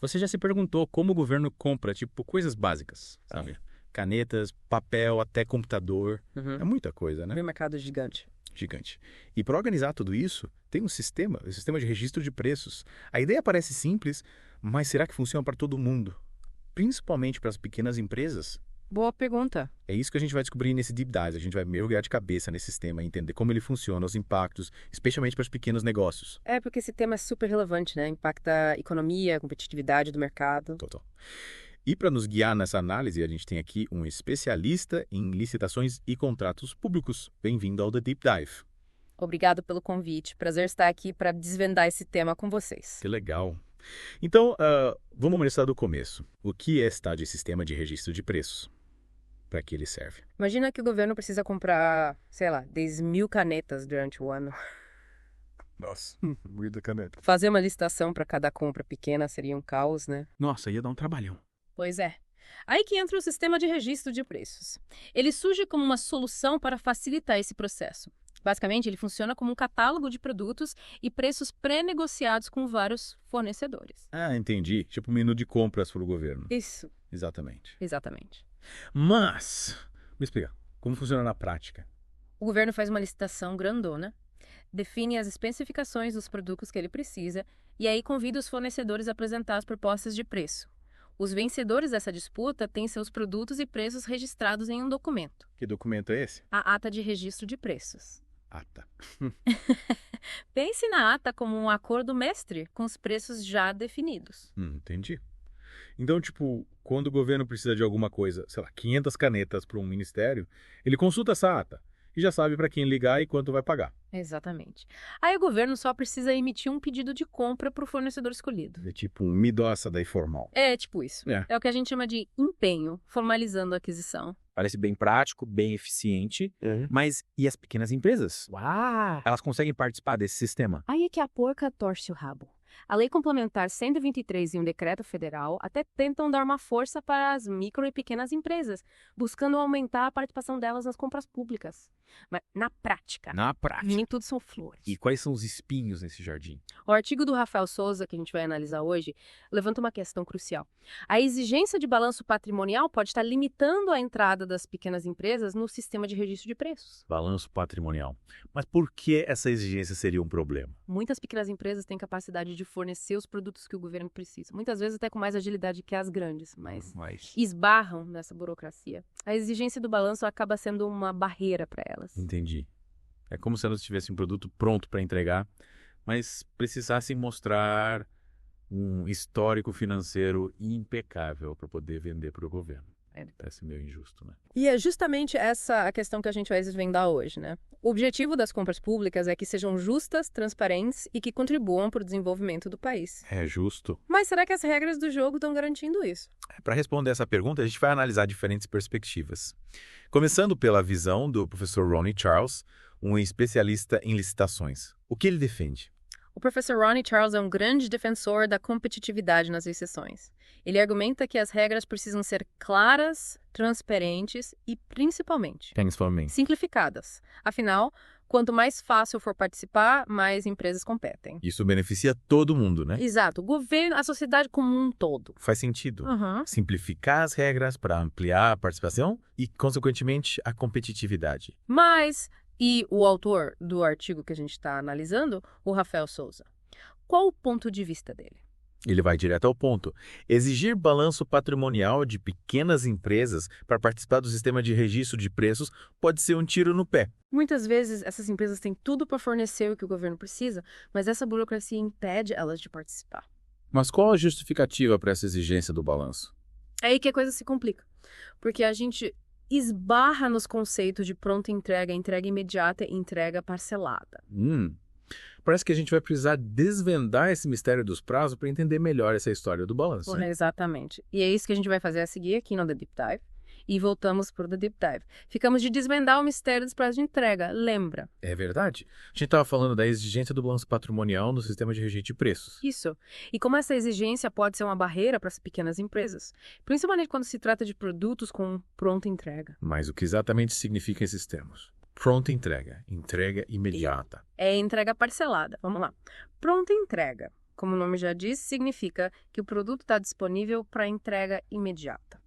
Você já se perguntou como o governo compra, tipo, coisas básicas, sabe? Canetas, papel, até computador. É muita coisa, né? Um mercado gigante. Gigante. E para organizar tudo isso, tem um sistema de registro de preços. A ideia parece simples, mas será que funciona para todo mundo? Principalmente para as pequenas empresas? Boa pergunta. É isso que a gente vai descobrir nesse Deep Dive. A gente vai mergulhar de cabeça nesse sistema, entender como ele funciona, os impactos, especialmente para os pequenos negócios. É porque esse tema é super relevante, né? Impacta a economia, a competitividade do mercado. Total. E para nos guiar nessa análise, a gente tem aqui um especialista em licitações e contratos públicos. Bem-vindo ao The Deep Dive. Obrigado pelo convite. Prazer estar aqui para desvendar esse tema com vocês. Que legal. Então, vamos começar do começo. O que é esse tal de sistema de registro de preços? Para que ele serve? Imagina que o governo precisa comprar, sei lá, 10.000 canetas durante o ano. Nossa, muita caneta. Fazer uma licitação para cada compra pequena seria um caos, né? Nossa, ia dar um trabalhão. Pois é. Aí que entra o sistema de registro de preços. Ele surge como uma solução para facilitar esse processo. Basicamente, ele funciona como um catálogo de produtos e preços pré-negociados com vários fornecedores. Ah, entendi. Tipo um menu de compras para o governo. Isso, Exatamente. exatamente. Mas, me explica, como funciona na prática? O governo faz uma licitação grandona, define as especificações dos produtos que ele precisa e aí convida os fornecedores a apresentar as propostas de preço. Os vencedores dessa disputa têm seus produtos e preços registrados em um documento, Que documento é esse? a Ata de Registro de Preços. Ata. Pense na ata como um acordo mestre com os preços já definidos. Entendi. Então, tipo, quando o governo precisa de alguma coisa, sei lá, 500 canetas para um ministério, ele consulta essa ata e já sabe para quem ligar e quanto vai pagar. Exatamente. Aí o governo só precisa emitir um pedido de compra para o fornecedor escolhido. É tipo um me doça da informal. É tipo isso. É. É o que a gente chama de empenho, formalizando a aquisição. Parece bem prático, bem eficiente. Mas e as pequenas empresas? Uau! Elas conseguem participar desse sistema? Aí é que a porca torce o rabo. A Lei Complementar 123 e um decreto federal até tentam dar uma força para as micro e pequenas empresas, buscando aumentar a participação delas nas compras públicas. Mas na prática, nem tudo são flores. E quais são os espinhos nesse jardim? O artigo do Rafael Souza, que a gente vai analisar hoje, levanta uma questão crucial. A exigência de balanço patrimonial pode estar limitando a entrada das pequenas empresas no sistema de registro de preços. Balanço patrimonial. Mas por que essa exigência seria um problema? Muitas pequenas empresas têm capacidade de fornecer os produtos que o governo precisa, muitas vezes até com mais agilidade que as grandes, mas esbarram nessa burocracia. A exigência do balanço acaba sendo uma barreira para elas. Entendi. É como se elas tivessem um produto pronto para entregar, mas precisassem mostrar um histórico financeiro impecável para poder vender para o governo. Parece meio injusto, né? E é justamente essa a questão que a gente vai desvendar hoje, né? O objetivo das compras públicas é que sejam justas, transparentes e que contribuam para o desenvolvimento do país. É justo. Mas será que as regras do jogo estão garantindo isso? Para responder essa pergunta, a gente vai analisar diferentes perspectivas. Começando pela visão do professor Ronnie Charles, um especialista em licitações. O que ele defende? O professor Ronnie Charles é um grande defensor da competitividade nas licitações. Ele argumenta que as regras precisam ser claras, transparentes e, principalmente, simplificadas. Afinal, quanto mais fácil for participar, mais empresas competem. Isso beneficia todo mundo, né? Exato. O governo, a sociedade como um todo. Faz sentido. Simplificar as regras para ampliar a participação e, consequentemente, a competitividade. Mas, e o autor do artigo que a gente está analisando, o Rafael Souza, qual o ponto de vista dele? Ele vai direto ao ponto. Exigir balanço patrimonial de pequenas empresas para participar do sistema de registro de preços pode ser um tiro no pé. Muitas vezes, essas empresas têm tudo para fornecer o que o governo precisa, mas essa burocracia impede elas de participar. Mas qual a justificativa para essa exigência do balanço? É aí que a coisa se complica, porque a gente esbarra nos conceitos de pronta entrega, entrega imediata e entrega parcelada. Parece que a gente vai precisar desvendar esse mistério dos prazos para entender melhor essa história do balanço. Né? Exatamente. E é isso que a gente vai fazer a seguir aqui no The Deep Dive. E voltamos para o The Deep Dive. Ficamos de desvendar o mistério dos prazos de entrega, lembra? É verdade. A gente estava falando da exigência do balanço patrimonial no sistema de registro de preços. Isso. E como essa exigência pode ser uma barreira para as pequenas empresas, principalmente quando se trata de produtos com pronta entrega. Mas o que exatamente significam esses termos? Pronta entrega, entrega imediata. É entrega parcelada. Vamos lá. Pronta entrega. Como o nome já diz, significa que o produto está disponível para entrega imediata.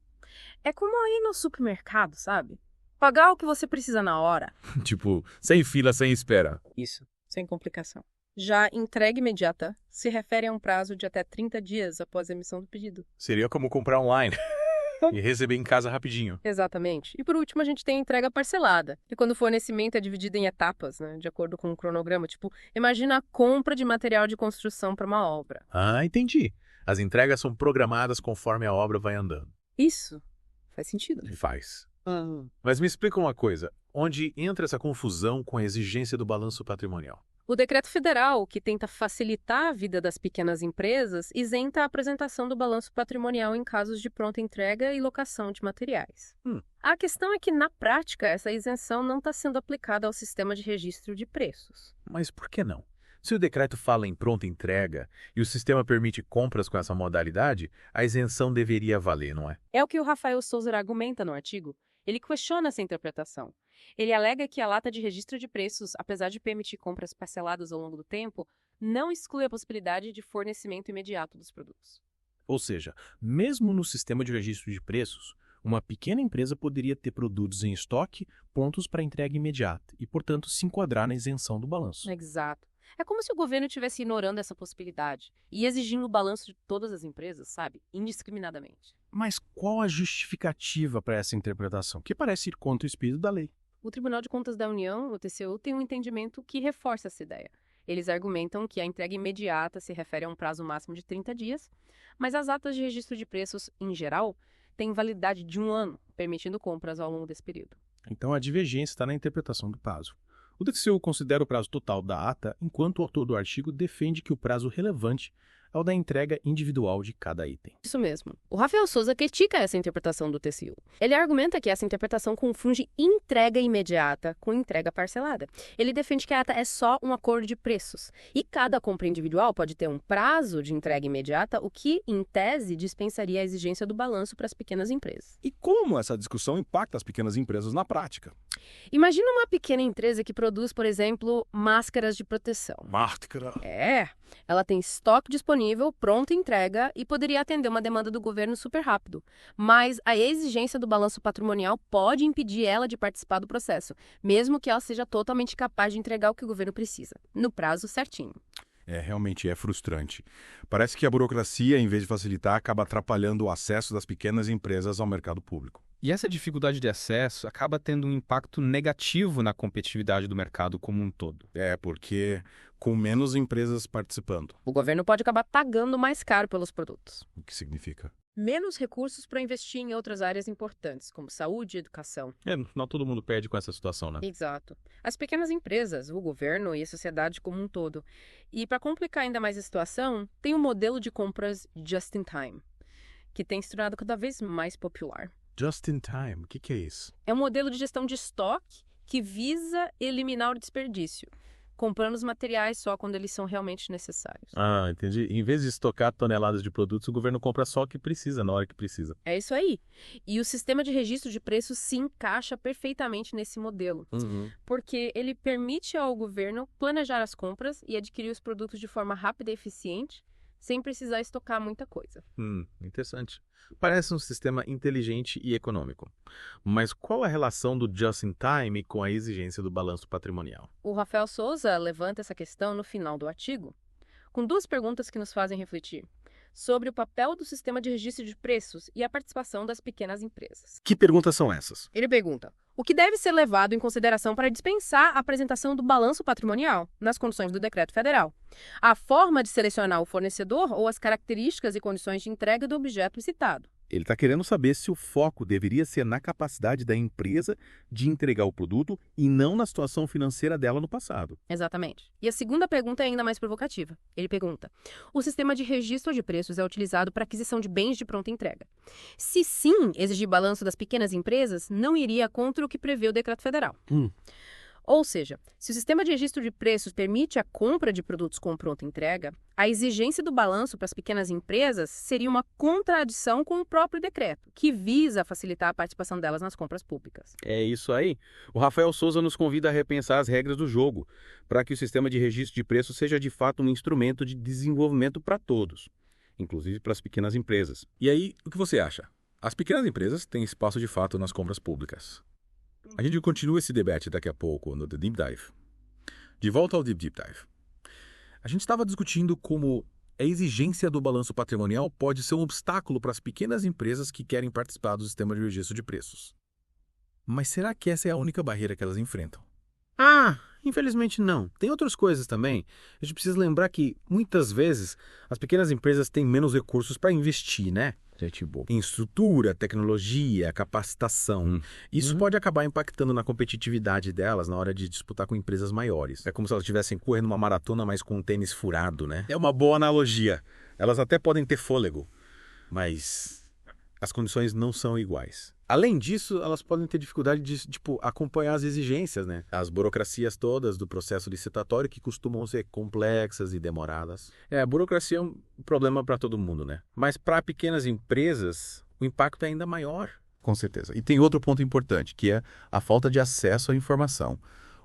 É como ir no supermercado, sabe? Pagar o que você precisa na hora. Tipo, sem fila, sem espera. Isso, sem complicação. Já entrega imediata se refere a um prazo de até 30 dias após a emissão do pedido. Seria como comprar online e receber em casa rapidinho. Exatamente. E por último, a gente tem a entrega parcelada, que quando o fornecimento é dividido em etapas, né, de acordo com um cronograma. Tipo, imagina a compra de material de construção para uma obra. Ah, entendi. As entregas são programadas conforme a obra vai andando. Isso. Faz sentido. Faz. Mas me explica uma coisa. Onde entra essa confusão com a exigência do balanço patrimonial? O decreto federal, que tenta facilitar a vida das pequenas empresas, isenta a apresentação do balanço patrimonial em casos de pronta entrega e locação de materiais. A questão é que, na prática, essa isenção não está sendo aplicada ao sistema de registro de preços. Mas por que não? Se o decreto fala em pronta entrega e o sistema permite compras com essa modalidade, a isenção deveria valer, não é? É o que o Rafael Souza argumenta no artigo. Ele questiona essa interpretação. Ele alega que a lata de registro de preços, apesar de permitir compras parceladas ao longo do tempo, não exclui a possibilidade de fornecimento imediato dos produtos. Ou seja, mesmo no sistema de registro de preços, uma pequena empresa poderia ter produtos em estoque prontos para entrega imediata e, portanto, se enquadrar na isenção do balanço. Exato. É como se o governo estivesse ignorando essa possibilidade e exigindo o balanço de todas as empresas, sabe? Indiscriminadamente. Mas qual a justificativa para essa interpretação, que parece ir contra o espírito da lei? O Tribunal de Contas da União, o TCU, tem um entendimento que reforça essa ideia. Eles argumentam que a entrega imediata se refere a um prazo máximo de 30 dias, mas as atas de registro de preços, em geral, têm validade de 1 ano, permitindo compras ao longo desse período. Então a divergência está na interpretação do prazo. O TCU considera o prazo total da ata, enquanto o autor do artigo defende que o prazo relevante é o da entrega individual de cada item. Isso mesmo. O Rafael Souza critica essa interpretação do TCU. Ele argumenta que essa interpretação confunde entrega imediata com entrega parcelada. Ele defende que a ata é só um acordo de preços e cada compra individual pode ter um prazo de entrega imediata, o que, em tese, dispensaria a exigência do balanço para as pequenas empresas. E como essa discussão impacta as pequenas empresas na prática? Imagina uma pequena empresa que produz, por exemplo, máscaras de proteção. Máscara. Ela tem estoque disponível, pronta entrega e poderia atender uma demanda do governo super rápido. Mas a exigência do balanço patrimonial pode impedir ela de participar do processo, mesmo que ela seja totalmente capaz de entregar o que o governo precisa, no prazo certinho. Realmente é frustrante. Parece que a burocracia, em vez de facilitar, acaba atrapalhando o acesso das pequenas empresas ao mercado público. E essa dificuldade de acesso acaba tendo um impacto negativo na competitividade do mercado como um todo. Porque com menos empresas participando. O governo pode acabar pagando mais caro pelos produtos. O que significa? Menos recursos para investir em outras áreas importantes, como saúde e educação. No final todo mundo perde com essa situação, né? Exato. As pequenas empresas, o governo e a sociedade como um todo. E para complicar ainda mais a situação, tem um modelo de compras just in time, que tem se tornado cada vez mais popular. Just in time, o que é isso? É um modelo de gestão de estoque que visa eliminar o desperdício, comprando os materiais só quando eles são realmente necessários. Ah, entendi. Em vez de estocar toneladas de produtos, o governo compra só o que precisa, na hora que precisa. É isso aí. E o sistema de registro de preços se encaixa perfeitamente nesse modelo, porque ele permite ao governo planejar as compras e adquirir os produtos de forma rápida e eficiente, sem precisar estocar muita coisa. Interessante. Parece um sistema inteligente e econômico. Mas qual a relação do just-in-time com a exigência do balanço patrimonial? O Rafael Souza levanta essa questão no final do artigo, com 2 perguntas que nos fazem refletir sobre o papel do sistema de registro de preços e a participação das pequenas empresas. Que perguntas são essas? Ele pergunta: o que deve ser levado em consideração para dispensar a apresentação do balanço patrimonial nas condições do decreto federal? A forma de selecionar o fornecedor ou as características e condições de entrega do objeto citado? Ele está querendo saber se o foco deveria ser na capacidade da empresa de entregar o produto e não na situação financeira dela no passado. Exatamente. E a segunda pergunta é ainda mais provocativa. Ele pergunta: o sistema de registro de preços é utilizado para aquisição de bens de pronta entrega? Se sim, exigir balanço das pequenas empresas não iria contra o que prevê o decreto federal. Ou seja, se o sistema de registro de preços permite a compra de produtos com pronta entrega, a exigência do balanço para as pequenas empresas seria uma contradição com o próprio decreto, que visa facilitar a participação delas nas compras públicas. É isso aí. O Rafael Souza nos convida a repensar as regras do jogo, para que o sistema de registro de preços seja de fato um instrumento de desenvolvimento para todos, inclusive para as pequenas empresas. E aí, o que você acha? As pequenas empresas têm espaço de fato nas compras públicas. A gente continua esse debate daqui a pouco no The Deep Dive. De volta ao Deep Dive. A gente estava discutindo como a exigência do balanço patrimonial pode ser um obstáculo para as pequenas empresas que querem participar do sistema de registro de preços. Mas será que essa é a única barreira que elas enfrentam? Infelizmente não. Tem outras coisas também. A gente precisa lembrar que, muitas vezes, as pequenas empresas têm menos recursos para investir, né? Em estrutura, tecnologia, capacitação. Isso pode acabar impactando na competitividade delas na hora de disputar com empresas maiores. É como se elas estivessem correndo uma maratona, mas com um tênis furado, né? É uma boa analogia. Elas até podem ter fôlego, mas as condições não são iguais. Além disso, elas podem ter dificuldade de, acompanhar as exigências, né? As burocracias todas do processo licitatório que costumam ser complexas e demoradas. A burocracia é um problema para todo mundo, né? Mas para pequenas empresas, o impacto é ainda maior. Com certeza. E tem outro ponto importante, que é a falta de acesso à informação.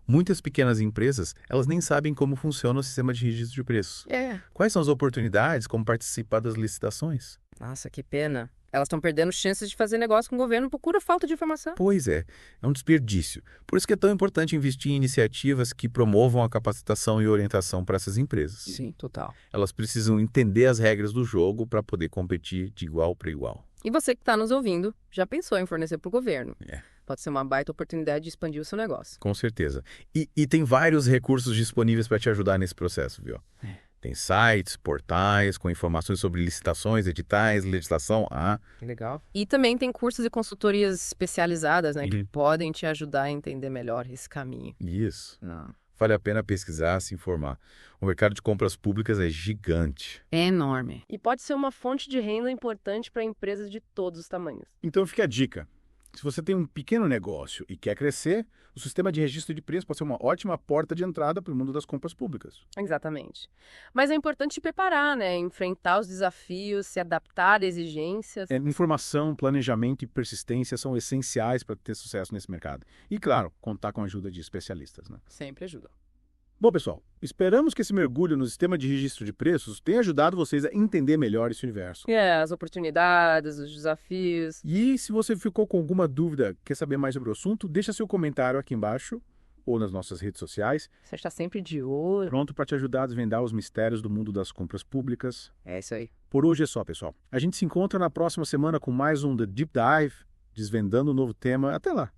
Muitas pequenas empresas, elas nem sabem como funciona o sistema de registro de preços. Quais são as oportunidades, como participar das licitações? Nossa, que pena. Elas estão perdendo chances de fazer negócio com o governo por pura falta de informação. Pois é um desperdício. Por isso que é tão importante investir em iniciativas que promovam a capacitação e orientação para essas empresas. Sim, total. Elas precisam entender as regras do jogo para poder competir de igual para igual. E você que está nos ouvindo, já pensou em fornecer para o governo? Pode ser uma baita oportunidade de expandir o seu negócio. Com certeza. E tem vários recursos disponíveis para te ajudar nesse processo, viu? Tem sites, portais com informações sobre licitações, editais, legislação. Que legal. E também tem cursos e consultorias especializadas, né, que podem te ajudar a entender melhor esse caminho. Isso. Vale a pena pesquisar, se informar. O mercado de compras públicas é gigante. É enorme. E pode ser uma fonte de renda importante para empresas de todos os tamanhos. Então fica a dica. Se você tem um pequeno negócio e quer crescer, o sistema de registro de preços pode ser uma ótima porta de entrada para o mundo das compras públicas. Exatamente. Mas é importante te preparar, né? Enfrentar os desafios, se adaptar a exigências. Informação, planejamento e persistência são essenciais para ter sucesso nesse mercado. E, claro, contar com a ajuda de especialistas, né? Sempre ajuda. Bom, pessoal, esperamos que esse mergulho no sistema de registro de preços tenha ajudado vocês a entender melhor esse universo. As oportunidades, os desafios. E se você ficou com alguma dúvida, quer saber mais sobre o assunto, deixa seu comentário aqui embaixo ou nas nossas redes sociais. Você está sempre de olho. Pronto para te ajudar a desvendar os mistérios do mundo das compras públicas. É isso aí. Por hoje é só, pessoal. A gente se encontra na próxima semana com mais um The Deep Dive, desvendando um novo tema. Até lá!